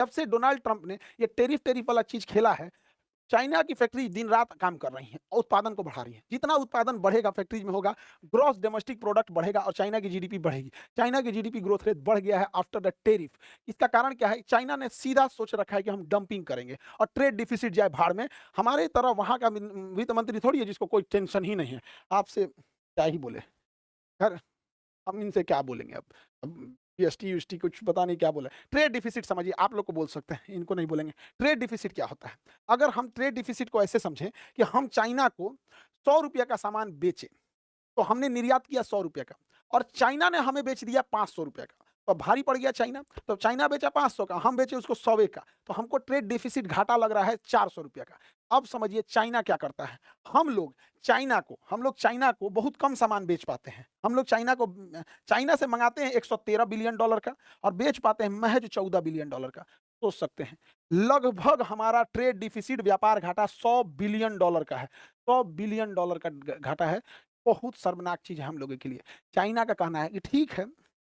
जब से Donald Trump ने ये टेरिफ वाला चीज़ खेला है, चाइना की फैक्ट्री दिन-रात काम कर रही हैं और उत्पादन को बढ़ा रही हैं। जितना उत्पादन बढ़ेगा फैक्ट्रीज़ में होगा, ग्रॉस डोमेस्टिक प्रोडक्ट बढ़ेगा और चाइना की जीडीपी बढ़ेगी। चाइना की जीडीपी ग्रोथ रेट बढ़ गया है आफ्टर द टेरिफ। इसका कारण क्या है? चाइना ने सीधा सोच रखा है कि हम डंपिंग करेंगे और ट्रेड डिफिसिट जाए भाड़ में। हमारे तरह वहाँ का वित्त मंत्री थोड़ी है जिसको कोई टेंशन ही नहीं है। आपसे क्या ही बोले? खैर हम इनसे क्या बोलेंगे अब? अब जीएसटी-वीएसटी कुछ पता नहीं क्या बोला। ट्रेड डिफिसिट समझिए, आप लोग को बोल सकते हैं, इनको नहीं बोलेंगे। ट्रेड डिफिसिट क्या होता है? अगर हम ट्रेड डिफिसिट को ऐसे समझें कि हम चाइना को ₹100 का सामान बेचें, तो हमने निर्यात किया ₹100 का और चाइना ने हमें बेच दिया ₹500 का। तो भारी पड़ गया चाइना, तो चाइना बेचा 500 का, हम बेचे उसको 100 का, तो हमको ट्रेड डेफिसिट घाटा लग रहा है ₹400 का। अब समझिए चाइना क्या करता है, हम लोग चाइना को बहुत कम सामान बेच पाते हैं। हम लोग चाइना से मँगाते हैं $113 बिलियन का और बेच पाते हैं महज़ $14 बिलियन का। सोच सकते हैं, लगभग हमारा ट्रेड डेफिसिट व्यापार घाटा $100 बिलियन का है। $100 बिलियन का घाटा है। बहुत शर्मनाक चीज़ है हम लोगों के लिए। चाइना का कहना है कि ठीक है,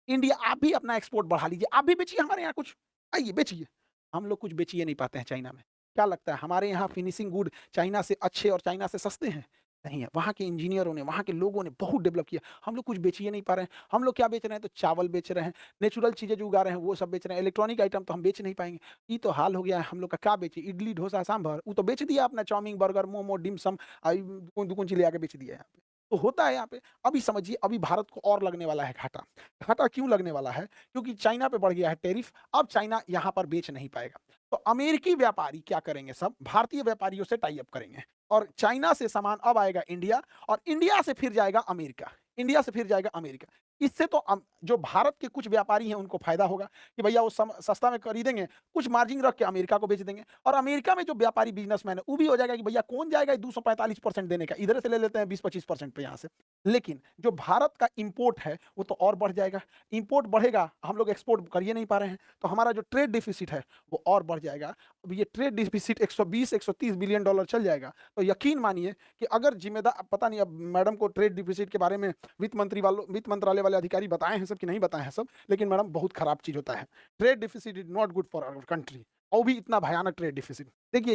इंडिया आप भी अपना एक्सपोर्ट बढ़ा लीजिए, आप भी बेचिए हमारे यहाँ कुछ, आइए बेचिए। हम लोग कुछ बेच ही नहीं पाते हैं चाइना में। क्या लगता है हमारे यहाँ फिनिशिंग गुड चाइना से अच्छे और चाइना से सस्ते हैं? नहीं है। वहाँ के इंजीनियरों ने, वहाँ के लोगों ने बहुत डेवलप किया। हम लोग कुछ बेच ही नहीं पा रहे हैं। हम लोग क्या बेच रहे हैं? तो चावल बेच रहे हैं, नेचुरल चीज़ें जो उगा रहे हैं वो सब बेच रहे हैं। इलेक्ट्रॉनिक आइटम तो हम बेच नहीं पाएँगे। ये तो हाल हो गया है हम लोग का, क्या बेचे? इडली, डोसा, सांभर, वो तो बेच दिया अपना चाउमीन, बर्गर, मोमो, डिम सम दुकुन-दुकुन चीज़ ले आके बेच दिया है यहाँ पे। तो होता है यहाँ पे। अभी समझिए अभी भारत को और लगने वाला है घाटा। घाटा क्यों लगने वाला है? क्योंकि चाइना पे बढ़ गया है टैरिफ, अब चाइना यहाँ पर बेच नहीं पाएगा। तो अमेरिकी व्यापारी क्या करेंगे सब? भारतीय व्यापारियों से टाई अप करेंगे और चाइना से सामान अब आएगा इंडिया और इंडिया से फिर जाएगा अमेरिका। इंडिया से फिर जाएगा अमेरिका। इससे तो जो भारत के कुछ व्यापारी हैं उनको फ़ायदा होगा कि भैया वो सस्ता में खरीदेंगे, कुछ मार्जिन रख के अमेरिका को बेच देंगे और अमेरिका में जो व्यापारी बिज़नेसमैन है, वो भी हो जाएगा कि भैया कौन जाएगा ये 245% देने का, इधर से ले लेते हैं 20-25% पे यहाँ से। लेकिन जो भारत का इम्पोर्ट है, वो तो और बढ़ जाएगा। इम्पोर्ट बढ़ेगा, हम लोग एक्सपोर्ट कर ही नहीं पा रहे हैं, तो हमारा जो ट्रेड डेफ़िसिट है, वो और बढ़ जाएगा। अब ये ट्रेड डेफ़िसिट 120-130 बिलियन डॉलर चल जाएगा, तो यकीन मानिए कि अगर पता नहीं अब मैडम को ट्रेड डेफ़िसिट के बारे में वित्त मंत्रालय वाले अधिकारी बताए हैं सब कि नहीं बताए हैं सब, लेकिन मैडम बहुत खराब चीज़ होता है। Trade deficit is not good for our country और भी इतना भयानक ट्रेड डेफ़िसिट। देखिए